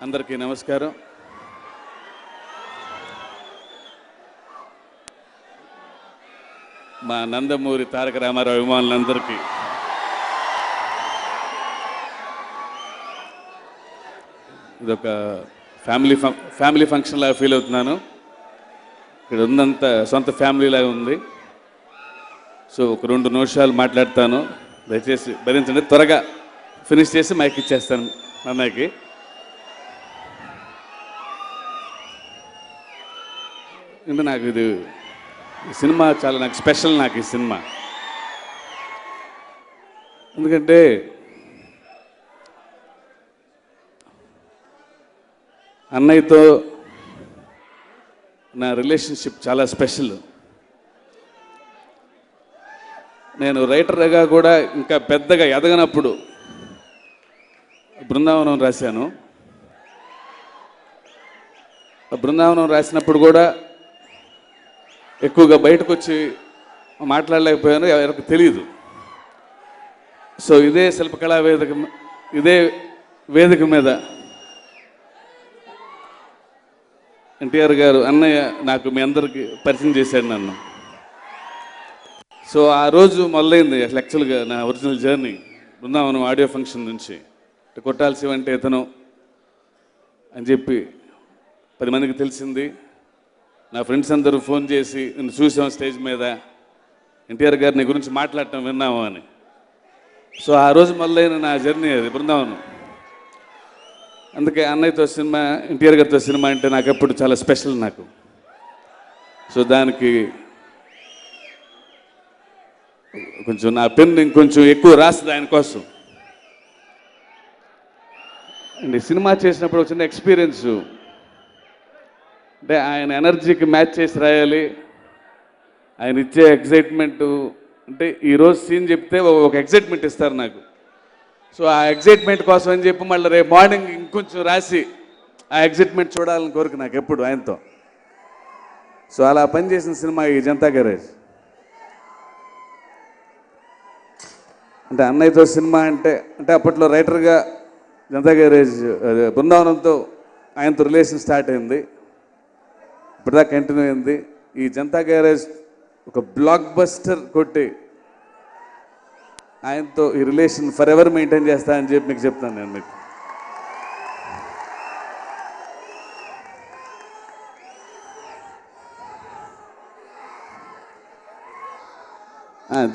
అందరికీ నమస్కారం. మా నందమూరి తారక రామారావు అభిమానులందరికీ ఇదొక ఫ్యామిలీ ఫంక్షన్ లాగా ఫీల్ అవుతున్నాను. ఇక్కడ ఉన్నంత సొంత ఫ్యామిలీ లాగా ఉంది. సో ఒక 2 నిమిషాలు మాట్లాడతాను, దయచేసి భరించండి. త్వరగా ఫినిష్ చేసి మైక్ ఇచ్చేస్తాను అన్నయ్యకి. అంటే నాకు ఈ సినిమా చాలా నాకు స్పెషల్. నాకు ఈ సినిమా ఎందుకంటే అన్నయ్యతో నా రిలేషన్షిప్ చాలా స్పెషల్. నేను రైటర్గా కూడా ఇంకా పెద్దగా ఎదగనప్పుడు బృందావనం రాశాను. బృందావనం రాసినప్పుడు కూడా ఎక్కువగా బయటకు వచ్చి మాట్లాడలేకపోయాను, ఎవరికి తెలియదు. సో ఇదే శిల్పకళా వేదిక మీద ఎన్టీఆర్ గారు అన్నయ్య నాకు మీ అందరికీ పరిచయం చేశాడు నన్ను. సో ఆ రోజు మొదలైంది అసలు యాక్చువల్గా నా original journey Brindavanam audio function నుంచి. కొట్టాల్సి అంటే ఇతను అని చెప్పి 10 మందికి తెలిసింది. నా ఫ్రెండ్స్ అందరూ ఫోన్ చేసి నేను చూసాం స్టేజ్ మీద, ఎన్టీఆర్ గారిని గురించి మాట్లాడటం విన్నాము అని. సో ఆ రోజు మొదలైన నా జర్నీ అది బృందావనం. అందుకే అన్నయ్యతో సినిమా, ఎన్టీఆర్ గారితో సినిమా అంటే నాకు ఎప్పుడు చాలా స్పెషల్ నాకు. సో దానికి కొంచెం నా పెన్ ఇంకొంచెం ఎక్కువ రాస్తుంది ఆయన కోసం. అండ్ సినిమా చేసినప్పుడు ఒక చిన్న ఎక్స్పీరియన్స్, అంటే ఆయన ఎనర్జీకి మ్యాచ్ చేసి రాయాలి. ఆయన ఇచ్చే ఎగ్జైట్మెంటు, అంటే ఈరోజు సీన్ చెప్తే ఒక ఎగ్జైట్మెంట్ ఇస్తారు నాకు. సో ఆ ఎగ్జైట్మెంట్ కోసం అని చెప్పి మళ్ళీ రేపు మార్నింగ్ ఇంకొంచెం రాసి ఆ ఎగ్జైట్మెంట్ చూడాలని కోరిక నాకు ఎప్పుడు ఆయనతో. సో అలా పనిచేసిన సినిమా ఈ జనతా గ్యారేజ్. అంటే అన్నయ్యతో సినిమా అంటే అప్పట్లో రైటర్గా జనతా గ్యారేజ్ బృందావనంతో ఆయనతో రిలేషన్ స్టార్ట్ అయింది, ఇప్పటిదాకా కంటిన్యూ అయింది. ఈ జనతా గ్యారేజ్ ఒక బ్లాక్ బస్టర్ కొట్టి ఆయనతో ఈ రిలేషన్ ఫర్ ఎవర్ మెయింటైన్ చేస్తా అని చెప్పి మీకు చెప్తాను నేను. మీకు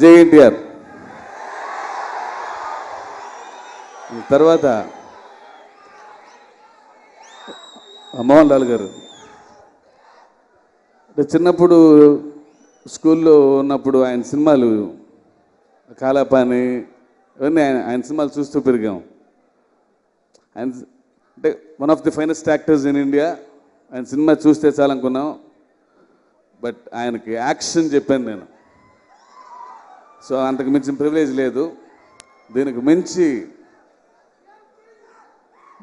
జై ఎన్టీఆర్. తర్వాత మోహన్ లాల్ గారు. చిన్నప్పుడు స్కూల్లో ఉన్నప్పుడు ఆయన సినిమాలు, కాలాపాని, ఇవన్నీ ఆయన సినిమాలు చూస్తూ పెరిగాం. ఆయన అంటే one of the finest actors in India. ఆయన సినిమా చూస్తే చాలనుకున్నాం. బట్ ఆయనకి యాక్షన్ చెప్పాను నేను. సో అంతకు మించిన ప్రివిలేజ్ లేదు. దీనికి మించి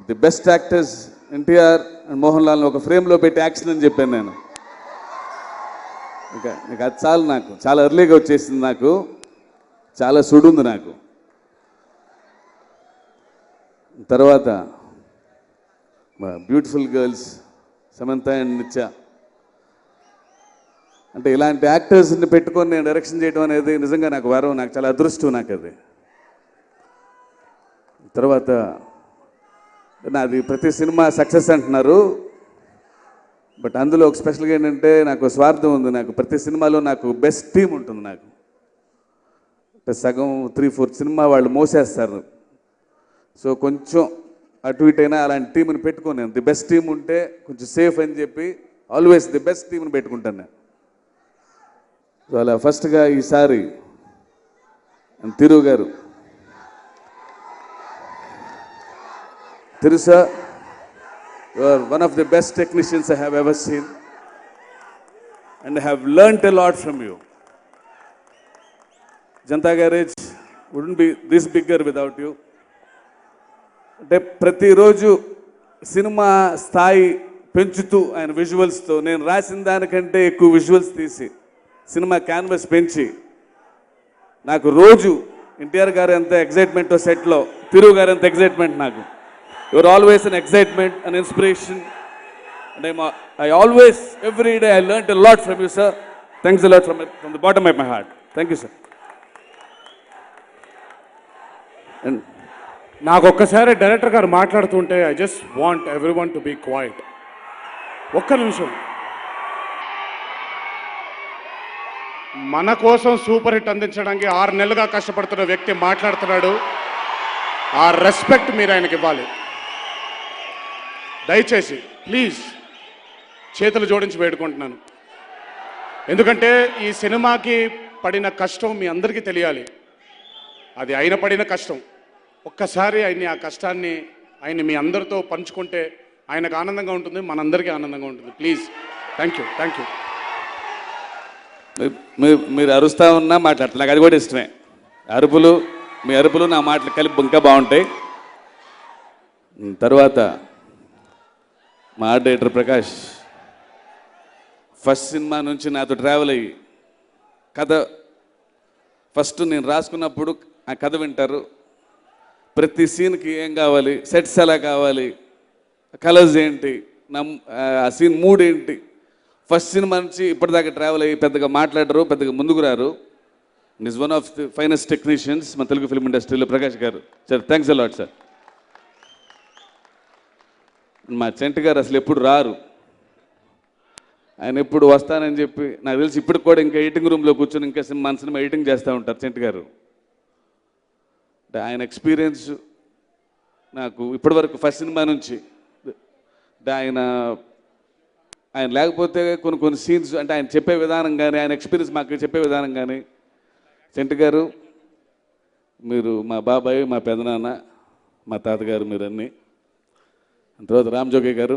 the best actors NTR and Mohan లాల్ని ఒక ఫ్రేమ్లో పెట్టి యాక్షన్ అని చెప్పాను నేను. ఇంకా అది చాలు, నాకు చాలా ఎర్లీగా వచ్చేసింది, నాకు చాలా సుడుంది నాకు. తర్వాత బ్యూటిఫుల్ గర్ల్స్ సమంత అండ్ నిత్య. అంటే ఇలాంటి యాక్టర్స్ని పెట్టుకొని నేను డైరెక్షన్ చేయడం అనేది నిజంగా నాకు వరం, నాకు చాలా అదృష్టం నాకు అది. తర్వాత నాది ప్రతి సినిమా సక్సెస్ అంటున్నారు, బట్ అందులో ఒక స్పెషల్గా ఏంటంటే నాకు స్వార్థం ఉంది. నాకు ప్రతి సినిమాలో నాకు బెస్ట్ టీం ఉంటుంది. నాకు సగం 3/4 సినిమా వాళ్ళు మోసేస్తారు. సో కొంచెం అటు ఇటు అయినా అలాంటి టీంని పెట్టుకోను నేను. ది బెస్ట్ టీం ఉంటే కొంచెం సేఫ్ అని చెప్పి ఆల్వేస్ ది బెస్ట్ టీంని పెట్టుకుంటాను నేను. సో అలా ఫస్ట్గా ఈసారి తిరు గారు, తిరు sir, you are one of the best technicians I have ever seen and I have learnt a lot from you. Janta Garage wouldn't be this bigger without you. అంటే ప్రతిరోజు cinema స్థాయి పెంచుతూ ఆయన విజువల్స్తో, నేను రాసిన దానికంటే ఎక్కువ విజువల్స్ తీసి సినిమా క్యాన్వస్ పెంచి నాకు రోజు ఎన్టీఆర్ గారు ఎంత ఎగ్జైట్మెంటో సెట్లో, తిరు గారు ఎంత ఎగ్జైట్మెంట్ నాకు. You're always an excitement, an inspiration. And I always, every day, I learned a lot from you, sir. Thanks a lot from the bottom of my heart. Thank you, sir. And నాకు ఒక్కసారి director గారు మాట్లాడుతుంటే I just want everyone to be quiet. ఒక్క నిమిషం. మన కోసం super hit అందించడానికి 6 నెలలుగా కష్టపడుతున్న వ్యక్తి మాట్లాడుతున్నాడు. ఆ రెస్పెక్ట్ మీరు ఆయనకి ఇవ్వాలి. దయచేసి ప్లీజ్ చేతులు జోడించి వేడుకుంటున్నాను. ఎందుకంటే ఈ సినిమాకి పడిన కష్టం మీ అందరికీ తెలియాలి. అది ఆయన పడిన కష్టం. ఒక్కసారి ఆ కష్టాన్ని ఆయన మీ అందరితో పంచుకుంటే ఆయనకు ఆనందంగా ఉంటుంది, మనందరికీ ఆనందంగా ఉంటుంది. Please. Thank you. Thank you. మీరు అరుస్తూ ఉన్నా మాట్లాడుతున్నా, నాకు అది కూడా ఇష్టమే. మీ అరుపులు నా మాటలు కలిపి ఇంకా బాగుంటాయి. తర్వాత మా art director Prakash first cinema నుంచి నాతో ట్రావెల్ అయ్యి కథ ఫస్ట్ నేను రాసుకున్నప్పుడు ఆ కథ వింటారు. ప్రతి సీన్కి ఏం కావాలి, సెట్స్ ఎలా కావాలి, కలర్స్ ఏంటి, ఆ సీన్ మూడ్ ఏంటి, ఫస్ట్ సినిమా నుంచి ఇప్పటిదాకా ట్రావెల్ అయ్యి పెద్దగా మాట్లాడరు, పెద్దగా ముందుకు రారు. Is one of the finest technicians మన తెలుగు ఫిల్మ్ ఇండస్ట్రీలో ప్రకాష్ గారు. Sir thanks a lot sir. మా చెంటి గారు అసలు ఎప్పుడు రారు. ఆయన ఎప్పుడు వస్తానని చెప్పి నాకు తెలిసి ఇప్పటికి కూడా ఇంకా ఎడిటింగ్ రూమ్లో కూర్చొని ఇంకా మన సినిమా ఎడిటింగ్ చేస్తూ ఉంటారు చెంటి గారు. అంటే ఆయన ఎక్స్పీరియన్స్ నాకు ఇప్పటివరకు ఫస్ట్ సినిమా నుంచి ఆయన లేకపోతే కొన్ని సీన్స్ అంటే ఆయన చెప్పే విధానం కానీ ఆయన ఎక్స్పీరియన్స్ మాకు చెప్పే విధానం కానీ. చెంటి గారు మీరు మా బాబాయ్, మా పెదనాన్న, మా తాతగారు, మీరు అన్నీ. తర్వాత రామజోగి గారు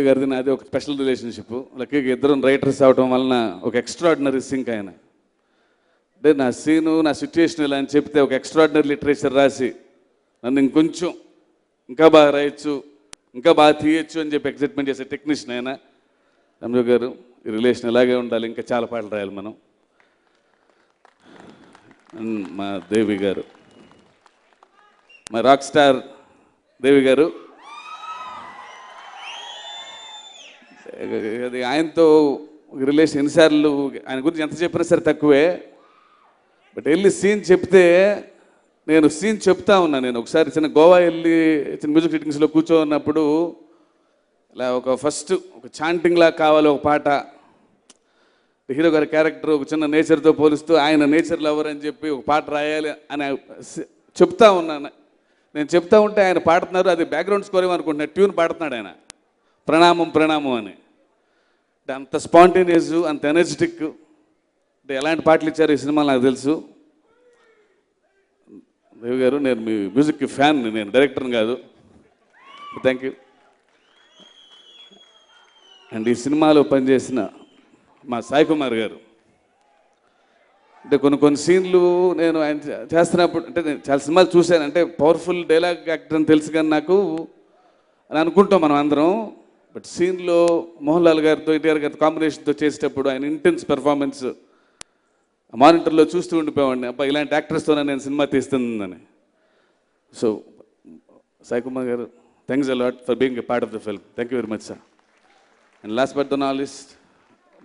గారిది నాది ఒక స్పెషల్ రిలేషన్షిప్. లక్కీగా ఇద్దరం రైటర్స్ అవడం వలన ఒక ఎక్స్ట్రాడినరీ సింక్ ఆయన. అంటే నా సీను నా సిచ్యుయేషన్ ఇలా అని చెప్తే ఒక ఎక్స్ట్రాడినరీ లిటరేచర్ రాసి నన్ను ఇంకొంచెం ఇంకా బాగా రాయొచ్చు, ఇంకా బాగా తీయచ్చు అని చెప్పి ఎక్సైట్మెంట్ చేసే టెక్నీషియన్ ఆయన రామజోగి గారు. ఈ రిలేషన్ ఇలాగే ఉండాలి, ఇంకా చాలా పాటలు రాయాలి మనం. మా దేవి గారు, మా రాక్ స్టార్ దేవి గారు. అది ఆయనతో రిలేషన్ ఎన్నిసార్లు ఆయన గురించి ఎంత చెప్పినా సరే తక్కువే. బట్ వెళ్ళి సీన్ చెప్తే నేను సీన్ చెప్తా ఉన్నా. నేను ఒకసారి చిన్న గోవా వెళ్ళి చిన్న మ్యూజిక్ రీడింగ్స్లో కూర్చోన్నప్పుడు ఇలా ఫస్ట్ ఒక చాంటింగ్ లాగా కావాలి ఒక పాట. హీరో గారి క్యారెక్టర్ ఒక చిన్న నేచర్తో పోలుస్తూ ఆయన నేచర్ లవర్ అని చెప్పి ఒక పాట రాయాలి అని చెప్తా ఉన్నాను. నేను చెప్తా ఉంటే ఆయన పాడుతున్నారు. అది బ్యాక్గ్రౌండ్ స్కోర్ ఏమనుకుంటున్నా, ట్యూన్ పాడుతున్నాడు ఆయన, ప్రణామం ప్రణామం అని. అంటే అంత స్పాంటేనియస్, అంత ఎనర్జెటిక్. అంటే ఎలాంటి పాటలు ఇచ్చారు ఈ సినిమాలో నాకు తెలుసు. దేవి గారు, నేను మీ మ్యూజిక్కి ఫ్యాన్, నేను డైరెక్టర్ని కాదు. Thank you. అండ్ ఈ సినిమాలో పనిచేసిన మా సాయి కుమార్ గారు. అంటే కొన్ని సీన్లు నేను ఆయన చేస్తున్నప్పుడు అంటే నేను చాలా సినిమాలు చూశాను. అంటే పవర్ఫుల్ డైలాగ్ యాక్టర్ అని తెలుసు కానీ నాకు అని అనుకుంటాం మనం అందరం. బట్ సీన్లో మోహన్ లాల్ గారితో ఎన్టీఆర్ గారితో కాంబినేషన్తో చేసేటప్పుడు ఆయన ఇంటెన్స్ పెర్ఫార్మెన్స్ మానిటర్లో చూస్తూ ఉండిపోయాడిని. అబ్బా, ఇలాంటి యాక్టర్స్తోనే నేను సినిమా తీస్తుందని. సో సాయి కుమార్ గారు, thanks a lot for being a part of the film. Thank you very much sir. And last but the not least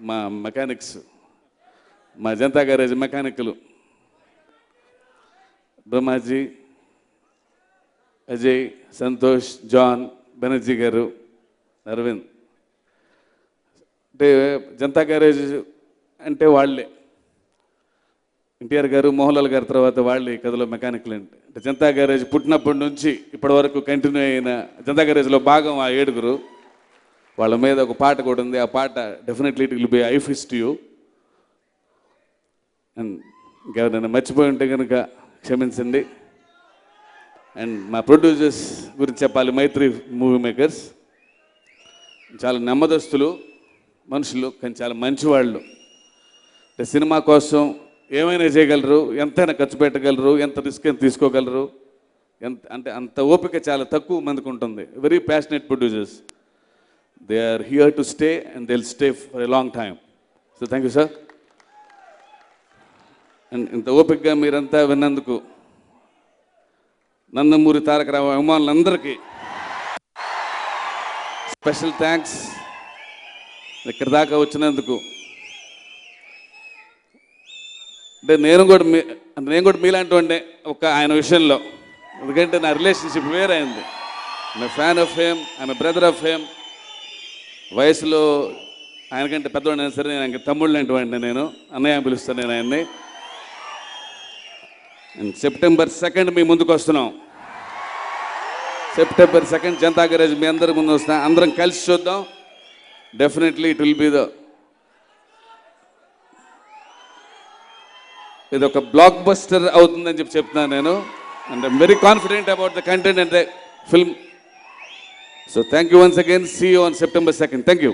మా మెకానిక్స్, మా జనతా గ్యారేజ్ మెకానిక్లు బ్రహ్మాజీ, అజయ్, సంతోష్, జాన్, బెనర్జీ గారు, అరవింద్. అంటే జనతా గ్యారేజ్ అంటే వాళ్ళే. ఎన్టీఆర్ గారు, మోహన్ లాల్ గారి తర్వాత వాళ్ళే ఈ కథలో మెకానిక్లు. అంటే జనతా గ్యారేజ్ పుట్టినప్పటి నుంచి ఇప్పటి వరకు కంటిన్యూ అయిన జనతా గ్యారేజ్లో భాగం ఆ 7 వాళ్ళ మీద ఒక పాట కూడా ఉంది. ఆ పాట definitely it will be eye feast you. And ఇంకెవరైనా మర్చిపోయి ఉంటే కనుక క్షమించండి. అండ్ మా ప్రొడ్యూసర్స్ గురించి చెప్పాలి. మైత్రి మూవీ మేకర్స్ చాలా నెమ్మదస్తులు మనుషులు, కానీ చాలా మంచివాళ్ళు. అంటే సినిమా కోసం ఏమైనా చేయగలరు, ఎంతైనా ఖర్చు పెట్టగలరు, ఎంత రిస్క్ అయినా తీసుకోగలరు. అంటే అంత ఓపిక చాలా తక్కువ మందికి ఉంటుంది. Very passionate producers. They are here to stay and they will stay for a long time. So thank you sir. And ఇంత ఓపికగా మీరంతా విన్నందుకు నందమూరి తారక రావు అభిమానులందరికీ స్పెషల్ థ్యాంక్స్ ఇక్కడ దాకా వచ్చినందుకు. అంటే నేను కూడా మీలాంటి వాడినే ఒక ఆయన విషయంలో, ఎందుకంటే నా రిలేషన్షిప్ వేరే అయింది. I'm fan of fame, I'm brother of fame. వయసులో ఆయనకంటే పెద్దవాడిని సరే నేను ఆయనకి తమ్ముళ్ళు లాంటి వాడిని, నేను అన్నయ్య పిలుస్తాను నేను ఆయన్ని. సెప్టెంబర్ 2 మీ ముందుకు వస్తున్నాం. సెప్టెంబర్ 2 జనతా గ్యారేజ్ మీ అందరి ముందు వస్తున్నాం. అందరం కలిసి చూద్దాం. డెఫినెట్లీ ఇట్ విల్ బి ఇది ఒక బ్లాక్ బస్టర్ అవుతుందని చెప్తున్నాను నేను. And I'm very confident about the content and the film. So thank you once again. See you on September 2. Thank you.